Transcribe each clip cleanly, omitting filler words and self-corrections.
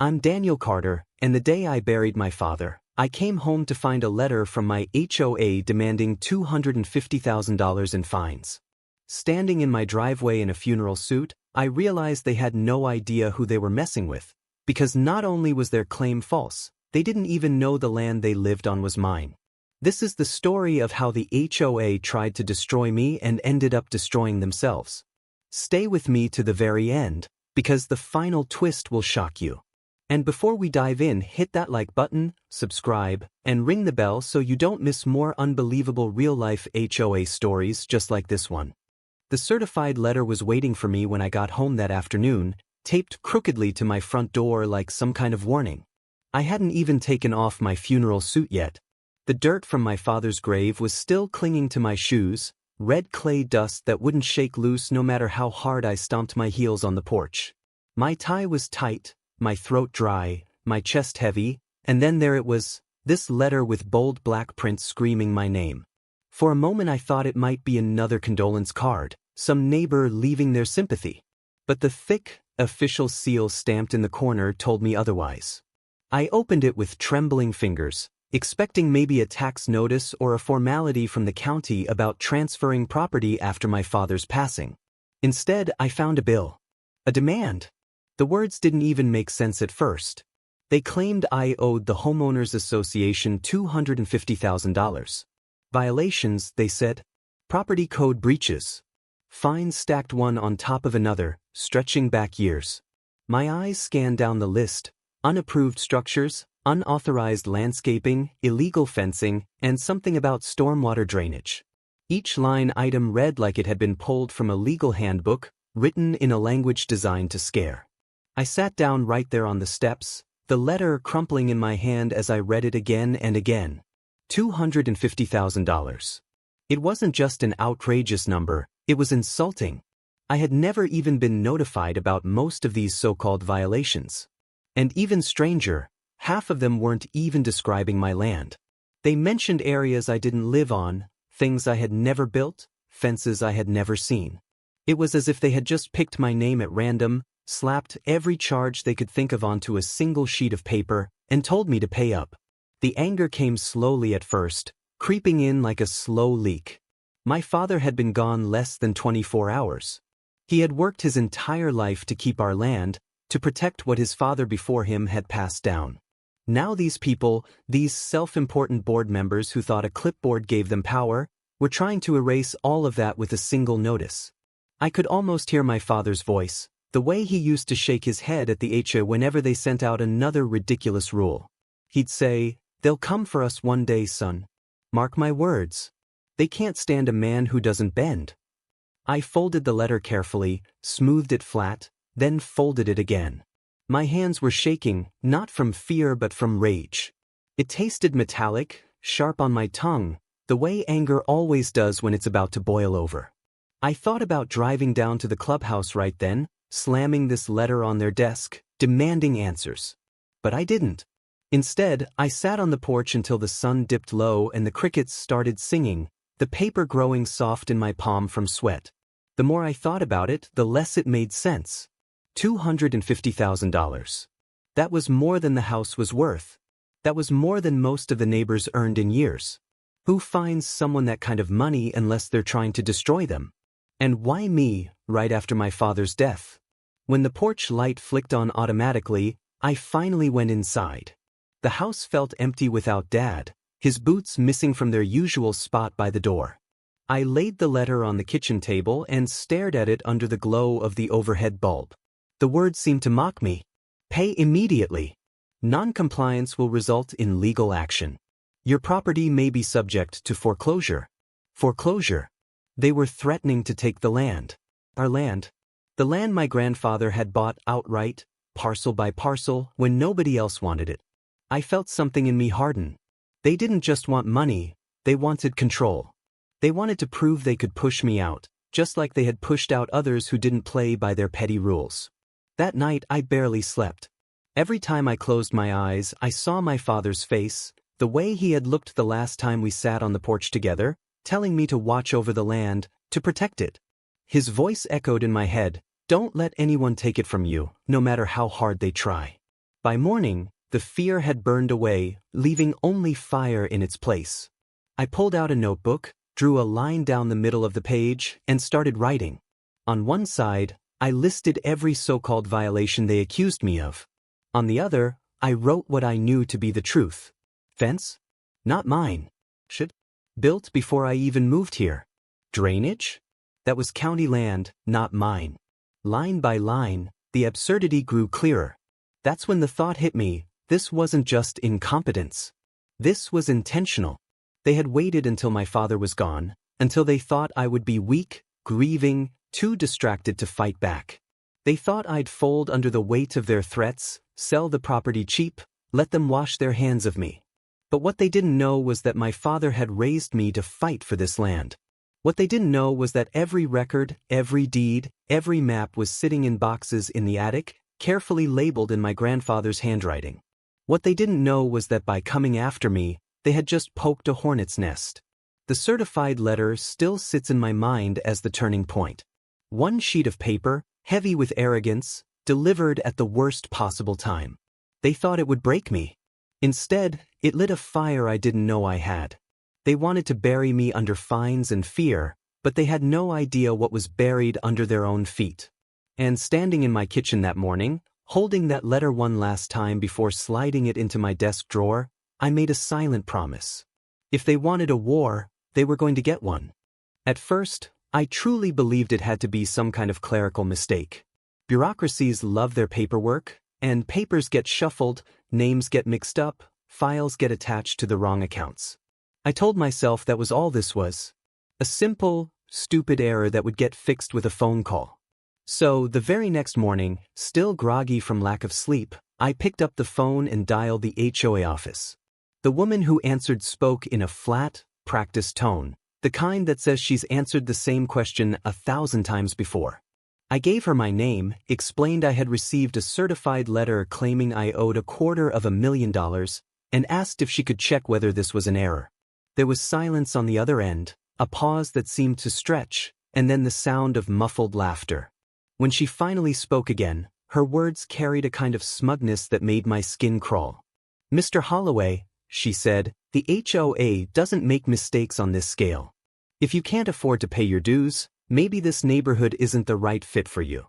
I'm Daniel Carter, and the day I buried my father, I came home to find a letter from my HOA demanding $250,000 in fines. Standing in my driveway in a funeral suit, I realized they had no idea who they were messing with, because not only was their claim false, they didn't even know the land they lived on was mine. This is the story of how the HOA tried to destroy me and ended up destroying themselves. Stay with me to the very end, because the final twist will shock you. And before we dive in, hit that like button, subscribe, and ring the bell so you don't miss more unbelievable real-life HOA stories just like this one. The certified letter was waiting for me when I got home that afternoon, taped crookedly to my front door like some kind of warning. I hadn't even taken off my funeral suit yet. The dirt from my father's grave was still clinging to my shoes, red clay dust that wouldn't shake loose no matter how hard I stomped my heels on the porch. My tie was tight, my throat dry, my chest heavy, and then there it was, this letter with bold black print screaming my name. For a moment I thought it might be another condolence card, some neighbor leaving their sympathy. But the thick, official seal stamped in the corner told me otherwise. I opened it with trembling fingers, expecting maybe a tax notice or a formality from the county about transferring property after my father's passing. Instead, I found a bill. A demand. The words didn't even make sense at first. They claimed I owed the Homeowners Association $250,000. Violations, they said. Property code breaches. Fines stacked one on top of another, stretching back years. My eyes scanned down the list. Unapproved structures, unauthorized landscaping, illegal fencing, and something about stormwater drainage. Each line item read like it had been pulled from a legal handbook, written in a language designed to scare. I sat down right there on the steps, the letter crumpling in my hand as I read it again and again. $250,000. It wasn't just an outrageous number, it was insulting. I had never even been notified about most of these so-called violations. And even stranger, half of them weren't even describing my land. They mentioned areas I didn't live on, things I had never built, fences I had never seen. It was as if they had just picked my name at random, slapped every charge they could think of onto a single sheet of paper, and told me to pay up. The anger came slowly at first, creeping in like a slow leak. My father had been gone less than 24 hours. He had worked his entire life to keep our land, to protect what his father before him had passed down. Now these people, these self-important board members who thought a clipboard gave them power, were trying to erase all of that with a single notice. I could almost hear my father's voice, the way he used to shake his head at the HOA whenever they sent out another ridiculous rule. He'd say, "They'll come for us one day, son. Mark my words. They can't stand a man who doesn't bend." I folded the letter carefully, smoothed it flat, then folded it again. My hands were shaking, not from fear but from rage. It tasted metallic, sharp on my tongue, the way anger always does when it's about to boil over. I thought about driving down to the clubhouse right then, slamming this letter on their desk, demanding answers. But I didn't. Instead, I sat on the porch until the sun dipped low and the crickets started singing, the paper growing soft in my palm from sweat. The more I thought about it, the less it made sense. $250,000. That was more than the house was worth. That was more than most of the neighbors earned in years. Who finds someone that kind of money unless they're trying to destroy them? And why me, right after my father's death? When the porch light flicked on automatically, I finally went inside. The house felt empty without Dad, his boots missing from their usual spot by the door. I laid the letter on the kitchen table and stared at it under the glow of the overhead bulb. The words seemed to mock me. Pay immediately. Non-compliance will result in legal action. Your property may be subject to foreclosure. Foreclosure. They were threatening to take the land. Our land. The land my grandfather had bought outright, parcel by parcel, when nobody else wanted it. I felt something in me harden. They didn't just want money, they wanted control. They wanted to prove they could push me out, just like they had pushed out others who didn't play by their petty rules. That night I barely slept. Every time I closed my eyes, I saw my father's face, the way he had looked the last time we sat on the porch together, telling me to watch over the land, to protect it. His voice echoed in my head, "Don't let anyone take it from you, no matter how hard they try." By morning, the fear had burned away, leaving only fire in its place. I pulled out a notebook, drew a line down the middle of the page, and started writing. On one side, I listed every so-called violation they accused me of. On the other, I wrote what I knew to be the truth. Fence? Not mine. Should? Built before I even moved here. Drainage? That was county land, not mine. Line by line, the absurdity grew clearer. That's when the thought hit me, this wasn't just incompetence. This was intentional. They had waited until my father was gone, until they thought I would be weak, grieving, too distracted to fight back. They thought I'd fold under the weight of their threats, sell the property cheap, let them wash their hands of me. But what they didn't know was that my father had raised me to fight for this land. What they didn't know was that every record, every deed, every map was sitting in boxes in the attic, carefully labeled in my grandfather's handwriting. What they didn't know was that by coming after me, they had just poked a hornet's nest. The certified letter still sits in my mind as the turning point. One sheet of paper, heavy with arrogance, delivered at the worst possible time. They thought it would break me. Instead, it lit a fire I didn't know I had. They wanted to bury me under fines and fear, but they had no idea what was buried under their own feet. And standing in my kitchen that morning, holding that letter one last time before sliding it into my desk drawer, I made a silent promise. If they wanted a war, they were going to get one. At first, I truly believed it had to be some kind of clerical mistake. Bureaucracies love their paperwork, and papers get shuffled, names get mixed up, files get attached to the wrong accounts. I told myself that was all this was. A simple, stupid error that would get fixed with a phone call. So, the very next morning, still groggy from lack of sleep, I picked up the phone and dialed the HOA office. The woman who answered spoke in a flat, practiced tone, the kind that says she's answered the same question 1,000 times before. I gave her my name, explained I had received a certified letter claiming I owed $250,000, and asked if she could check whether this was an error. There was silence on the other end, a pause that seemed to stretch, and then the sound of muffled laughter. When she finally spoke again, her words carried a kind of smugness that made my skin crawl. "Mr. Holloway," she said, "the HOA doesn't make mistakes on this scale. If you can't afford to pay your dues, maybe this neighborhood isn't the right fit for you."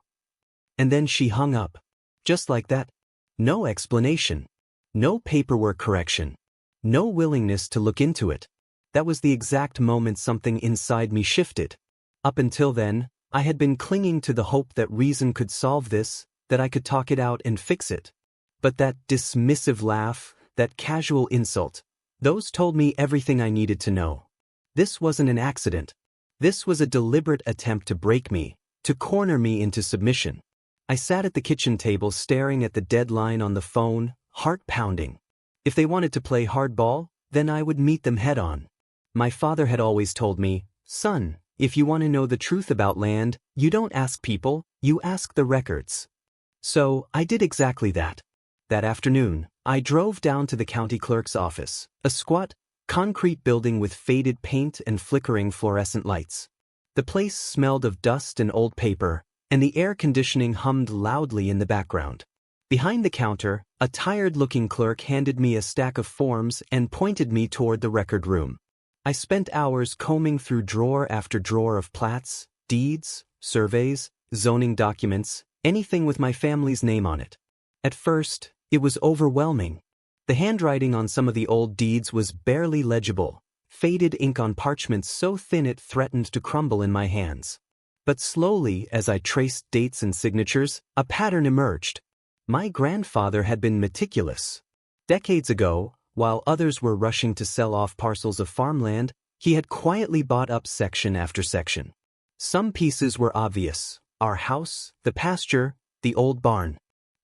And then she hung up. Just like that. No explanation. No paperwork correction. No willingness to look into it. That was the exact moment something inside me shifted. Up until then, I had been clinging to the hope that reason could solve this, that I could talk it out and fix it. But that dismissive laugh, that casual insult, those told me everything I needed to know. This wasn't an accident. This was a deliberate attempt to break me, to corner me into submission. I sat at the kitchen table staring at the deadline on the phone, heart pounding. If they wanted to play hardball, then I would meet them head on. My father had always told me, "Son, if you want to know the truth about land, you don't ask people, you ask the records." So, I did exactly that. That afternoon, I drove down to the county clerk's office, a squat, concrete building with faded paint and flickering fluorescent lights. The place smelled of dust and old paper, and the air conditioning hummed loudly in the background. Behind the counter, a tired-looking clerk handed me a stack of forms and pointed me toward the record room. I spent hours combing through drawer after drawer of plats, deeds, surveys, zoning documents, anything with my family's name on it. At first, it was overwhelming. The handwriting on some of the old deeds was barely legible, faded ink on parchment so thin it threatened to crumble in my hands. But slowly, as I traced dates and signatures, a pattern emerged. My grandfather had been meticulous. Decades ago, while others were rushing to sell off parcels of farmland, he had quietly bought up section after section. Some pieces were obvious: our house, the pasture, the old barn.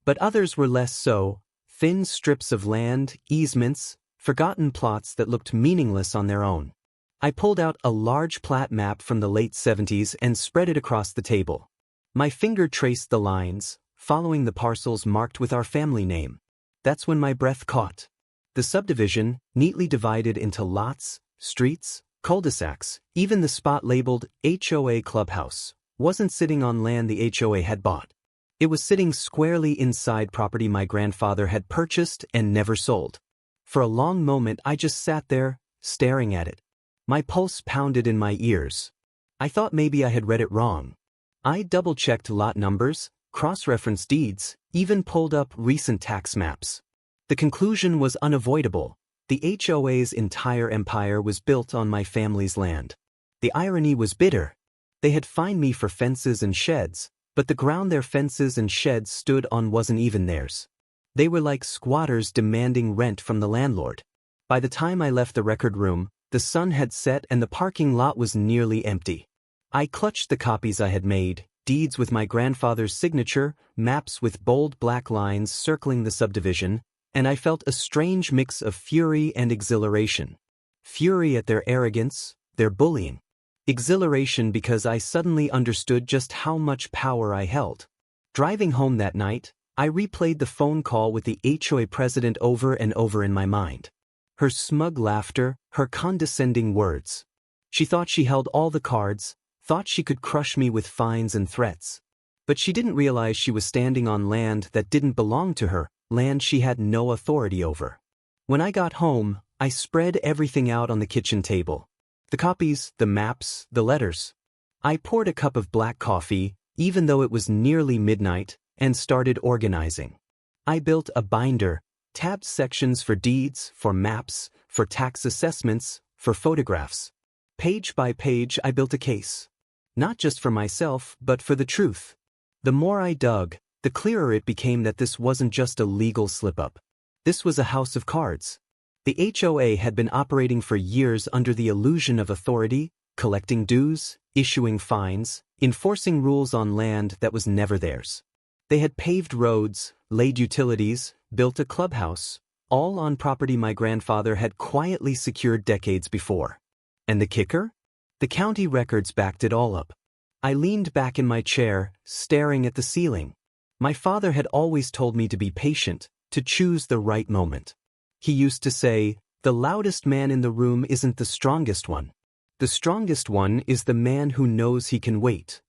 But others were less so: thin strips of land, easements, forgotten plots that looked meaningless on their own. I pulled out a large plat map from the late 70s and spread it across the table. My finger traced the lines, following the parcels marked with our family name. That's when my breath caught. The subdivision, neatly divided into lots, streets, cul-de-sacs, even the spot labeled HOA Clubhouse, wasn't sitting on land the HOA had bought. It was sitting squarely inside property my grandfather had purchased and never sold. For a long moment I just sat there, staring at it. My pulse pounded in my ears. I thought maybe I had read it wrong. I double-checked lot numbers, cross-referenced deeds, even pulled up recent tax maps. The conclusion was unavoidable. The HOA's entire empire was built on my family's land. The irony was bitter. They had fined me for fences and sheds, but the ground their fences and sheds stood on wasn't even theirs. They were like squatters demanding rent from the landlord. By the time I left the record room, the sun had set and the parking lot was nearly empty. I clutched the copies I had made, deeds with my grandfather's signature, maps with bold black lines circling the subdivision, and I felt a strange mix of fury and exhilaration. Fury at their arrogance, their bullying. Exhilaration because I suddenly understood just how much power I held. Driving home that night, I replayed the phone call with the HOA president over and over in my mind. Her smug laughter, her condescending words. She thought she held all the cards, thought she could crush me with fines and threats. But she didn't realize she was standing on land that didn't belong to her, land she had no authority over. When I got home, I spread everything out on the kitchen table. The copies, the maps, the letters. I poured a cup of black coffee, even though it was nearly midnight, and started organizing. I built a binder, tabbed sections for deeds, for maps, for tax assessments, for photographs. Page by page I built a case. Not just for myself, but for the truth. The more I dug, the clearer it became that this wasn't just a legal slip-up. This was a house of cards. The HOA had been operating for years under the illusion of authority, collecting dues, issuing fines, enforcing rules on land that was never theirs. They had paved roads, laid utilities, built a clubhouse, all on property my grandfather had quietly secured decades before. And the kicker? The county records backed it all up. I leaned back in my chair, staring at the ceiling. My father had always told me to be patient, to choose the right moment. He used to say, "The loudest man in the room isn't the strongest one. The strongest one is the man who knows he can wait."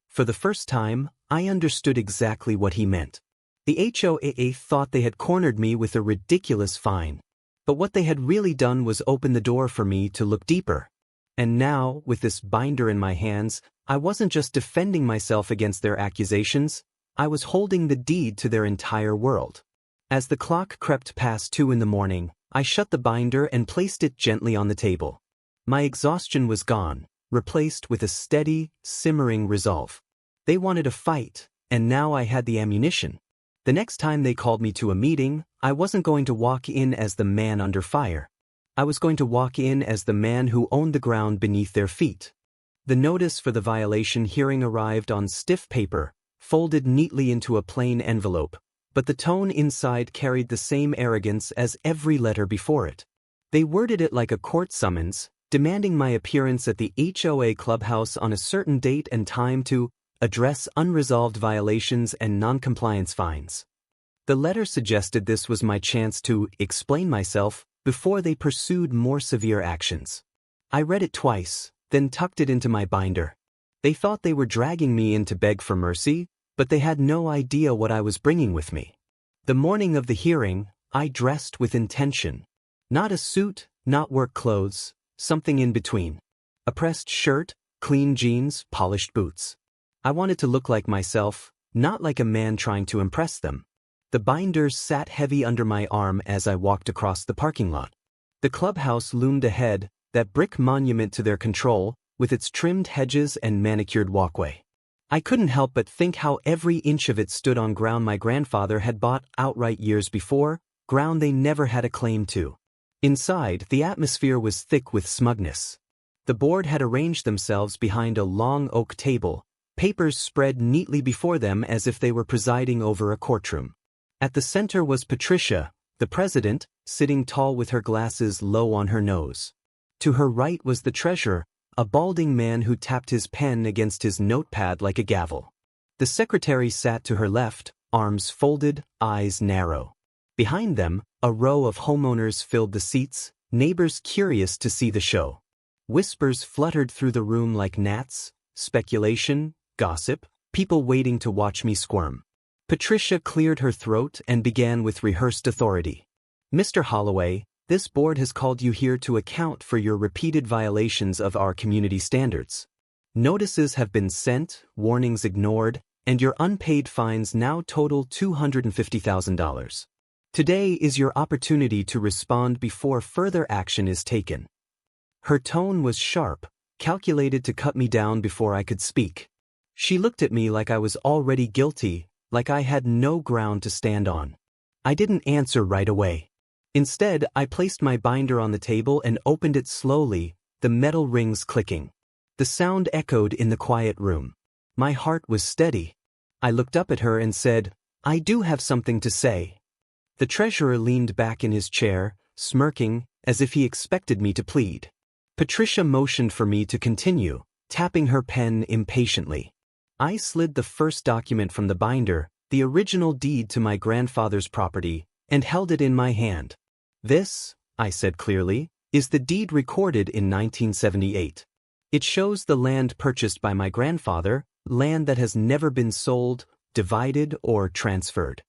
For the first time, I understood exactly what he meant. The HOA thought they had cornered me with a ridiculous fine. But what they had really done was open the door for me to look deeper. And now, with this binder in my hands, I wasn't just defending myself against their accusations, I was holding the deed to their entire world. As the clock crept past 2 in the morning, I shut the binder and placed it gently on the table. My exhaustion was gone, replaced with a steady, simmering resolve. They wanted a fight, and now I had the ammunition. The next time they called me to a meeting, I wasn't going to walk in as the man under fire. I was going to walk in as the man who owned the ground beneath their feet. The notice for the violation hearing arrived on stiff paper, folded neatly into a plain envelope, but the tone inside carried the same arrogance as every letter before it. They worded it like a court summons, demanding my appearance at the HOA clubhouse on a certain date and time to address unresolved violations and noncompliance fines. The letter suggested this was my chance to explain myself before they pursued more severe actions. I read it twice, then tucked it into my binder. They thought they were dragging me in to beg for mercy, but they had no idea what I was bringing with me. The morning of the hearing, I dressed with intention. Not a suit, not work clothes, something in between. A pressed shirt, clean jeans, polished boots. I wanted to look like myself, not like a man trying to impress them. The binder sat heavy under my arm as I walked across the parking lot. The clubhouse loomed ahead, that brick monument to their control, with its trimmed hedges and manicured walkway. I couldn't help but think how every inch of it stood on ground my grandfather had bought outright years before, ground they never had a claim to. Inside, the atmosphere was thick with smugness. The board had arranged themselves behind a long oak table, papers spread neatly before them as if they were presiding over a courtroom. At the center was Patricia, the president, sitting tall with her glasses low on her nose. To her right was the treasurer, a balding man who tapped his pen against his notepad like a gavel. The secretary sat to her left, arms folded, eyes narrow. Behind them, a row of homeowners filled the seats, neighbors curious to see the show. Whispers fluttered through the room like gnats, speculation, gossip, people waiting to watch me squirm. Patricia cleared her throat and began with rehearsed authority. Mr. Holloway, this board has called you here to account for your repeated violations of our community standards. Notices have been sent, warnings ignored, and your unpaid fines now total $250,000. Today is your opportunity to respond before further action is taken. Her tone was sharp, calculated to cut me down before I could speak. She looked at me like I was already guilty, like I had no ground to stand on. I didn't answer right away. Instead, I placed my binder on the table and opened it slowly, the metal rings clicking. The sound echoed in the quiet room. My heart was steady. I looked up at her and said, "I do have something to say." The treasurer leaned back in his chair, smirking, as if he expected me to plead. Patricia motioned for me to continue, tapping her pen impatiently. I slid the first document from the binder, the original deed to my grandfather's property, and held it in my hand. "This," I said clearly, "is the deed recorded in 1978. It shows the land purchased by my grandfather, land that has never been sold, divided, or transferred."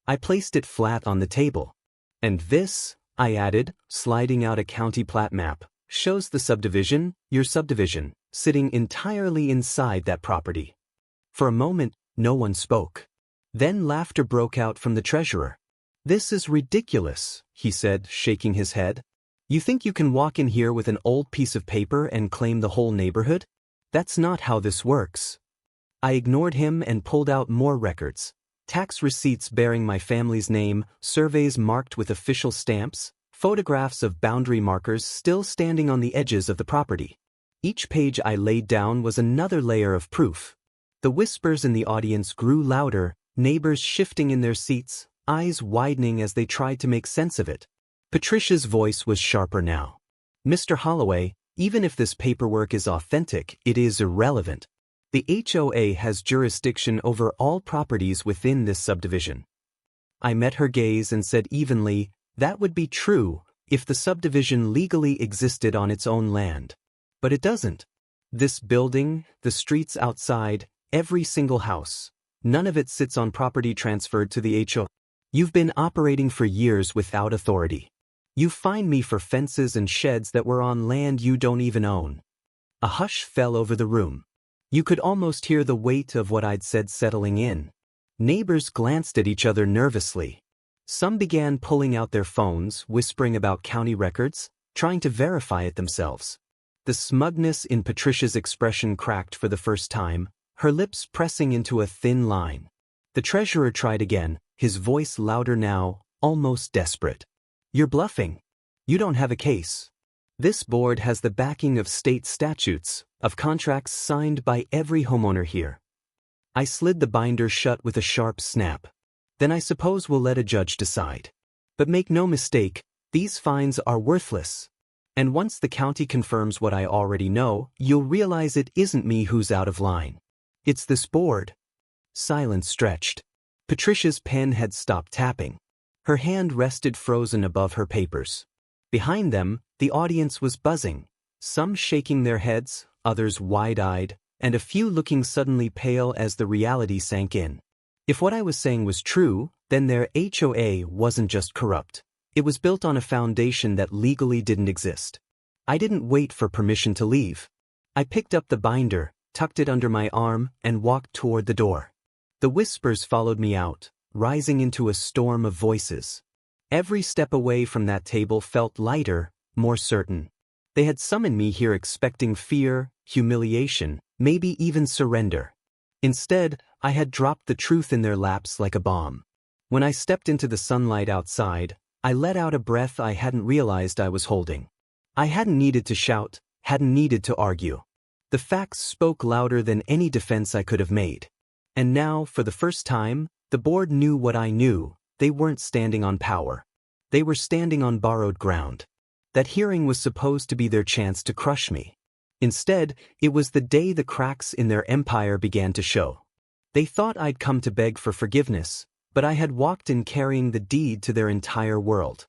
I placed it flat on the table. "And this," I added, sliding out a county plat map, "shows the subdivision, your subdivision, sitting entirely inside that property." For a moment, no one spoke. Then laughter broke out from the treasurer. "This is ridiculous," he said, shaking his head. "You think you can walk in here with an old piece of paper and claim the whole neighborhood? That's not how this works." I ignored him and pulled out more records. Tax receipts bearing my family's name, surveys marked with official stamps, photographs of boundary markers still standing on the edges of the property. Each page I laid down was another layer of proof. The whispers in the audience grew louder, neighbors shifting in their seats, eyes widening as they tried to make sense of it. Patricia's voice was sharper now. "Mr. Holloway, even if this paperwork is authentic, it is irrelevant. The HOA has jurisdiction over all properties within this subdivision." I met her gaze and said evenly, "That would be true if the subdivision legally existed on its own land. But it doesn't. This building, the streets outside, every single house, none of it sits on property transferred to the HOA. You've been operating for years without authority. You fined me for fences and sheds that were on land you don't even own." A hush fell over the room. You could almost hear the weight of what I'd said settling in. Neighbors glanced at each other nervously. Some began pulling out their phones, whispering about county records, trying to verify it themselves. The smugness in Patricia's expression cracked for the first time, her lips pressing into a thin line. The treasurer tried again, his voice louder now, almost desperate. "You're bluffing. You don't have a case. This board has the backing of state statutes, of contracts signed by every homeowner here." I slid the binder shut with a sharp snap. "Then I suppose we'll let a judge decide. But make no mistake, these fines are worthless. And once the county confirms what I already know, you'll realize it isn't me who's out of line. It's this board." Silence stretched. Patricia's pen had stopped tapping. Her hand rested frozen above her papers. Behind them, the audience was buzzing, some shaking their heads, others wide-eyed, and a few looking suddenly pale as the reality sank in. If what I was saying was true, then their HOA wasn't just corrupt. It was built on a foundation that legally didn't exist. I didn't wait for permission to leave. I picked up the binder, tucked it under my arm, and walked toward the door. The whispers followed me out, rising into a storm of voices. Every step away from that table felt lighter, more certain. They had summoned me here expecting fear, humiliation, maybe even surrender. Instead, I had dropped the truth in their laps like a bomb. When I stepped into the sunlight outside, I let out a breath I hadn't realized I was holding. I hadn't needed to shout, hadn't needed to argue. The facts spoke louder than any defense I could have made. And now, for the first time, the board knew what I knew. They weren't standing on power. They were standing on borrowed ground. That hearing was supposed to be their chance to crush me. Instead, it was the day the cracks in their empire began to show. They thought I'd come to beg for forgiveness, but I had walked in carrying the deed to their entire world.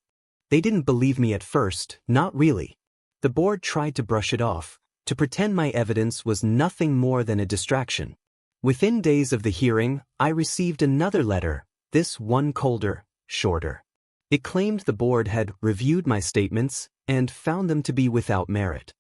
They didn't believe me at first, not really. The board tried to brush it off, to pretend my evidence was nothing more than a distraction. Within days of the hearing, I received another letter, this one colder, shorter. It claimed the board had reviewed my statements and found them to be without merit.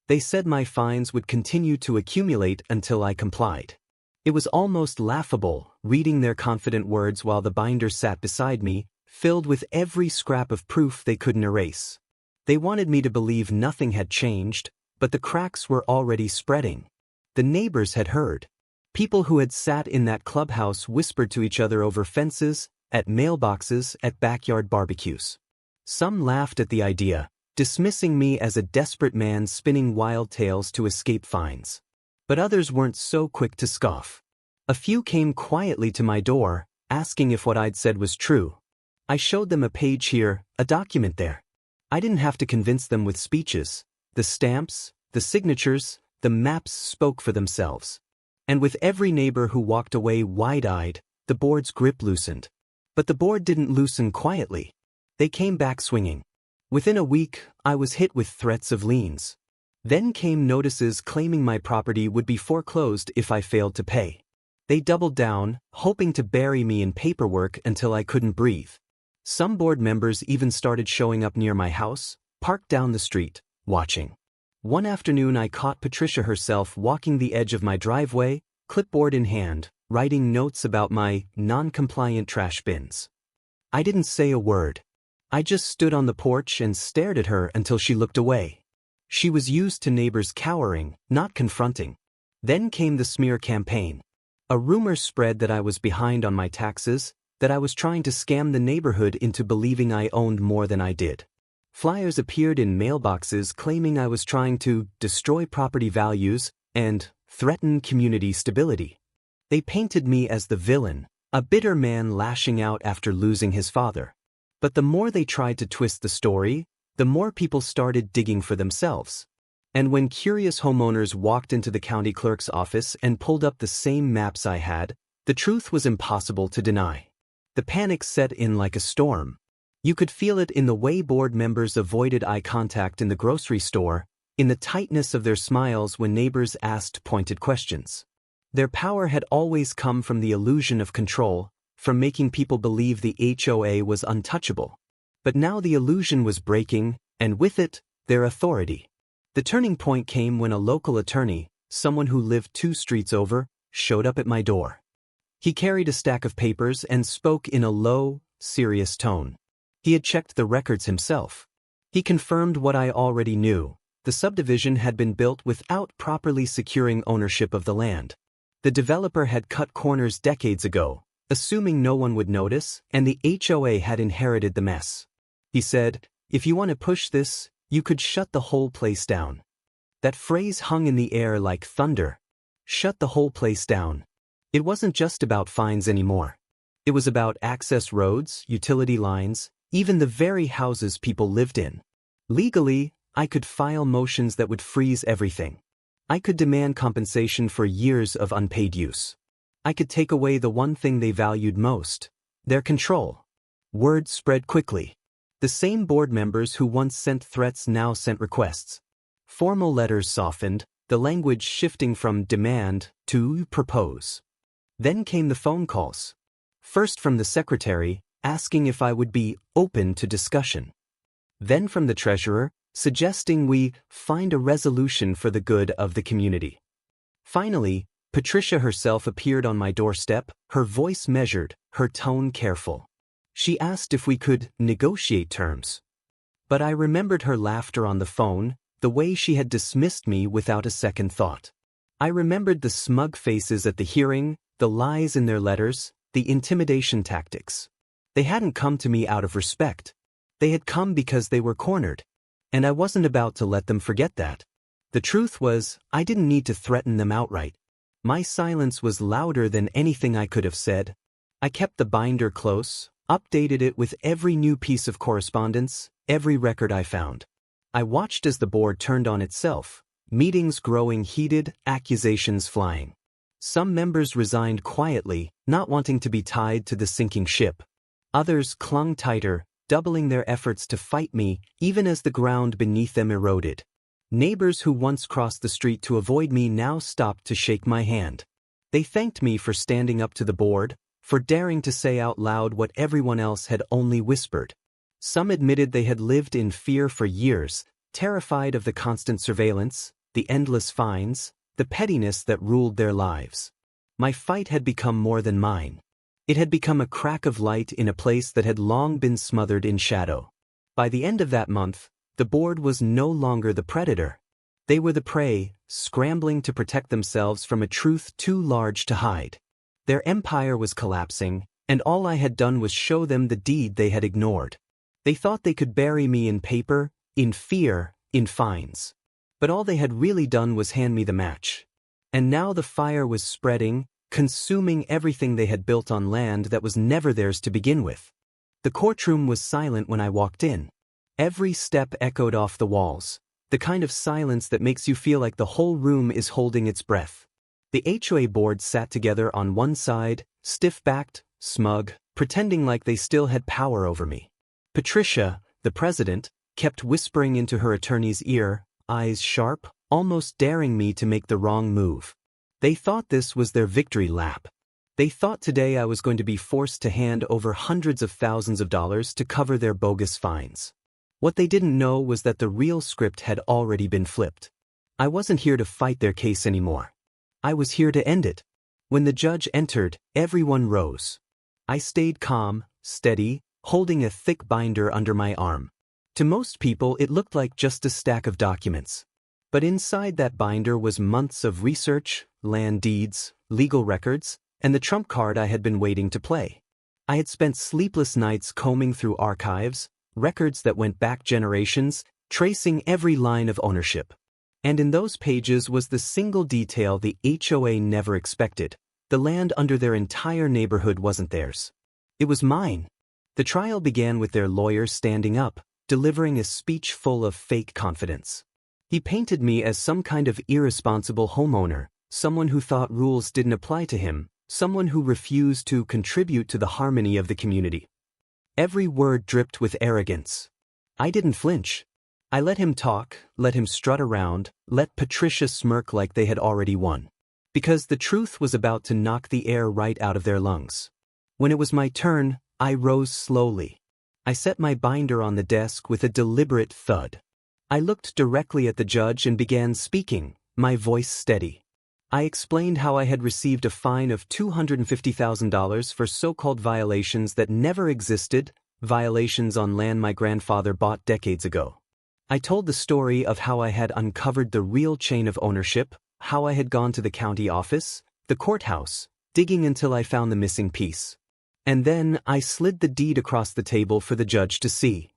They said my fines would continue to accumulate until I complied. It was almost laughable, reading their confident words while the binder sat beside me, filled with every scrap of proof they couldn't erase. They wanted me to believe nothing had changed, but the cracks were already spreading. The neighbors had heard. People who had sat in that clubhouse whispered to each other over fences, at mailboxes, at backyard barbecues. Some laughed at the idea, dismissing me as a desperate man spinning wild tales to escape fines. But others weren't so quick to scoff. A few came quietly to my door, asking if what I'd said was true. I showed them a page here, a document there. I didn't have to convince them with speeches. The stamps, the signatures, the maps spoke for themselves. And with every neighbor who walked away wide-eyed, the board's grip loosened. But the board didn't loosen quietly. They came back swinging. Within a week, I was hit with threats of liens. Then came notices claiming my property would be foreclosed if I failed to pay. They doubled down, hoping to bury me in paperwork until I couldn't breathe. Some board members even started showing up near my house, parked down the street, watching. One afternoon I caught Patricia herself walking the edge of my driveway, clipboard in hand, writing notes about my non-compliant trash bins. I didn't say a word. I just stood on the porch and stared at her until she looked away. She was used to neighbors cowering, not confronting. Then came the smear campaign. A rumor spread that I was behind on my taxes, that I was trying to scam the neighborhood into believing I owned more than I did. Flyers appeared in mailboxes claiming I was trying to destroy property values and threaten community stability. They painted me as the villain, a bitter man lashing out after losing his father. But the more they tried to twist the story, the more people started digging for themselves. And when curious homeowners walked into the county clerk's office and pulled up the same maps I had, the truth was impossible to deny. The panic set in like a storm. You could feel it in the way board members avoided eye contact in the grocery store, in the tightness of their smiles when neighbors asked pointed questions. Their power had always come from the illusion of control, from making people believe the HOA was untouchable. But now the illusion was breaking, and with it, their authority. The turning point came when a local attorney, someone who lived 2 streets over, showed up at my door. He carried a stack of papers and spoke in a low, serious tone. He had checked the records himself. He confirmed what I already knew. The subdivision had been built without properly securing ownership of the land. The developer had cut corners decades ago, assuming no one would notice, and the HOA had inherited the mess. He said, "If you want to push this, you could shut the whole place down." That phrase hung in the air like thunder. Shut the whole place down. It wasn't just about fines anymore. It was about access roads, utility lines, even the very houses people lived in. Legally, I could file motions that would freeze everything. I could demand compensation for years of unpaid use. I could take away the one thing they valued most, their control. Word spread quickly. The same board members who once sent threats now sent requests. Formal letters softened, the language shifting from demand to propose. Then came the phone calls. First from the secretary, asking if I would be open to discussion. Then from the treasurer, suggesting we find a resolution for the good of the community. Finally, Patricia herself appeared on my doorstep, her voice measured, her tone careful. She asked if we could negotiate terms. But I remembered her laughter on the phone, the way she had dismissed me without a second thought. I remembered the smug faces at the hearing, the lies in their letters, the intimidation tactics. They hadn't come to me out of respect. They had come because they were cornered. And I wasn't about to let them forget that. The truth was, I didn't need to threaten them outright. My silence was louder than anything I could have said. I kept the binder close, updated it with every new piece of correspondence, every record I found. I watched as the board turned on itself, meetings growing heated, accusations flying. Some members resigned quietly, not wanting to be tied to the sinking ship. Others clung tighter, doubling their efforts to fight me, even as the ground beneath them eroded. Neighbors who once crossed the street to avoid me now stopped to shake my hand. They thanked me for standing up to the board, for daring to say out loud what everyone else had only whispered. Some admitted they had lived in fear for years, terrified of the constant surveillance, the endless fines, the pettiness that ruled their lives. My fight had become more than mine. It had become a crack of light in a place that had long been smothered in shadow. By the end of that month, the board was no longer the predator. They were the prey, scrambling to protect themselves from a truth too large to hide. Their empire was collapsing, and all I had done was show them the deed they had ignored. They thought they could bury me in paper, in fear, in fines. But all they had really done was hand me the match. And now the fire was spreading, consuming everything they had built on land that was never theirs to begin with. The courtroom was silent when I walked in. Every step echoed off the walls, the kind of silence that makes you feel like the whole room is holding its breath. The HOA board sat together on one side, stiff-backed, smug, pretending like they still had power over me. Patricia, the president, kept whispering into her attorney's ear, eyes sharp, almost daring me to make the wrong move. They thought this was their victory lap. They thought today I was going to be forced to hand over hundreds of thousands of dollars to cover their bogus fines. What they didn't know was that the real script had already been flipped. I wasn't here to fight their case anymore. I was here to end it. When the judge entered, everyone rose. I stayed calm, steady, holding a thick binder under my arm. To most people, it looked like just a stack of documents. But inside that binder was months of research, land deeds, legal records, and the trump card I had been waiting to play. I had spent sleepless nights combing through archives, records that went back generations, tracing every line of ownership. And in those pages was the single detail the HOA never expected. The land under their entire neighborhood wasn't theirs. It was mine. The trial began with their lawyer standing up, delivering a speech full of fake confidence. He painted me as some kind of irresponsible homeowner, someone who thought rules didn't apply to him, someone who refused to contribute to the harmony of the community. Every word dripped with arrogance. I didn't flinch. I let him talk, let him strut around, let Patricia smirk like they had already won. Because the truth was about to knock the air right out of their lungs. When it was my turn, I rose slowly. I set my binder on the desk with a deliberate thud. I looked directly at the judge and began speaking, my voice steady. I explained how I had received a fine of $250,000 for so-called violations that never existed, violations on land my grandfather bought decades ago. I told the story of how I had uncovered the real chain of ownership, how I had gone to the county office, the courthouse, digging until I found the missing piece. And then I slid the deed across the table for the judge to see.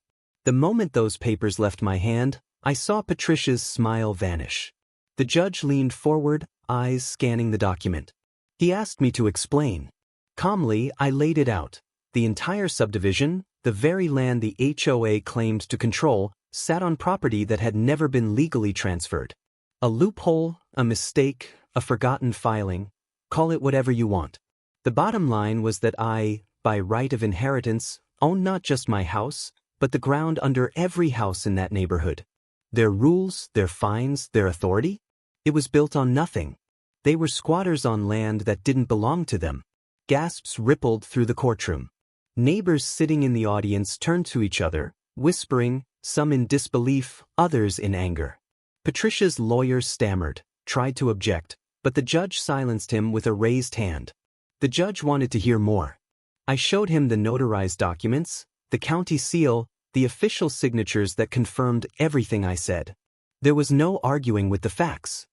The moment those papers left my hand, I saw Patricia's smile vanish. The judge leaned forward, eyes scanning the document. He asked me to explain. Calmly, I laid it out. The entire subdivision, the very land the HOA claimed to control, sat on property that had never been legally transferred. A loophole, a mistake, a forgotten filing, call it whatever you want. The bottom line was that I, by right of inheritance, owned not just my house, but the ground under every house in that neighborhood. Their rules, their fines, their authority? It was built on nothing. They were squatters on land that didn't belong to them. Gasps rippled through the courtroom. Neighbors sitting in the audience turned to each other, whispering, some in disbelief, others in anger. Patricia's lawyer stammered, tried to object, but the judge silenced him with a raised hand. The judge wanted to hear more. I showed him the notarized documents, the county seal, the official signatures that confirmed everything I said. There was no arguing with the facts.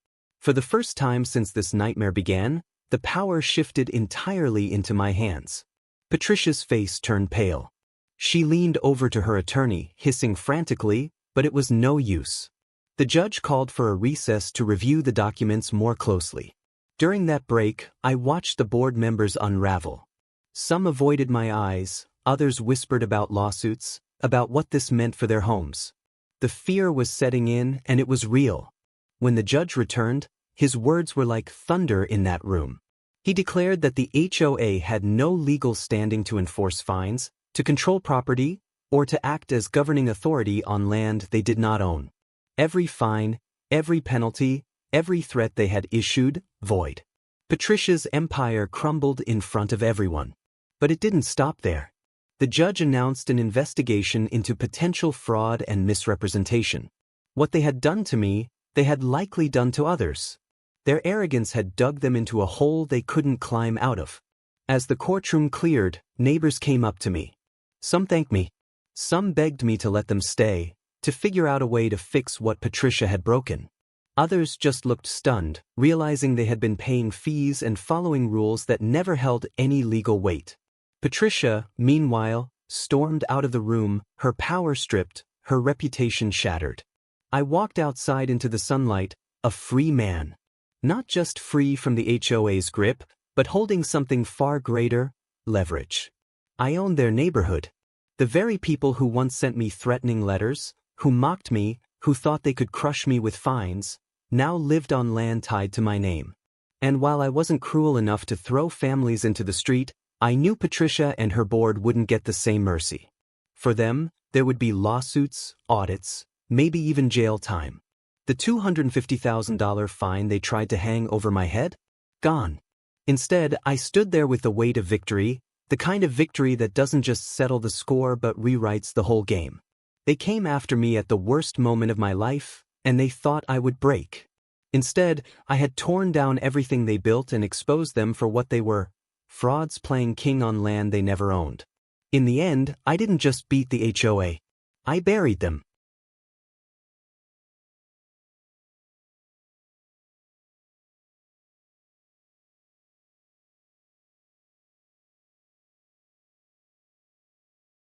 For the first time since this nightmare began, the power shifted entirely into my hands. Patricia's face turned pale. She leaned over to her attorney, hissing frantically, but it was no use. The judge called for a recess to review the documents more closely. During that break, I watched the board members unravel. Some avoided my eyes, others whispered about lawsuits, about what this meant for their homes. The fear was setting in, and it was real. When the judge returned, his words were like thunder in that room. He declared that the HOA had no legal standing to enforce fines, to control property, or to act as governing authority on land they did not own. Every fine, every penalty, every threat they had issued, void. Patricia's empire crumbled in front of everyone. But it didn't stop there. The judge announced an investigation into potential fraud and misrepresentation. What they had done to me, they had likely done to others. Their arrogance had dug them into a hole they couldn't climb out of. As the courtroom cleared, neighbors came up to me. Some thanked me. Some begged me to let them stay, to figure out a way to fix what Patricia had broken. Others just looked stunned, realizing they had been paying fees and following rules that never held any legal weight. Patricia, meanwhile, stormed out of the room, her power stripped, her reputation shattered. I walked outside into the sunlight, a free man. Not just free from the HOA's grip, but holding something far greater, leverage. I owned their neighborhood. The very people who once sent me threatening letters, who mocked me, who thought they could crush me with fines, now lived on land tied to my name. And while I wasn't cruel enough to throw families into the street, I knew Patricia and her board wouldn't get the same mercy. For them, there would be lawsuits, audits, maybe even jail time. The $250,000 fine they tried to hang over my head? Gone. Instead, I stood there with the weight of victory, the kind of victory that doesn't just settle the score but rewrites the whole game. They came after me at the worst moment of my life, and they thought I would break. Instead, I had torn down everything they built and exposed them for what they were, frauds playing king on land they never owned. In the end, I didn't just beat the HOA. I buried them.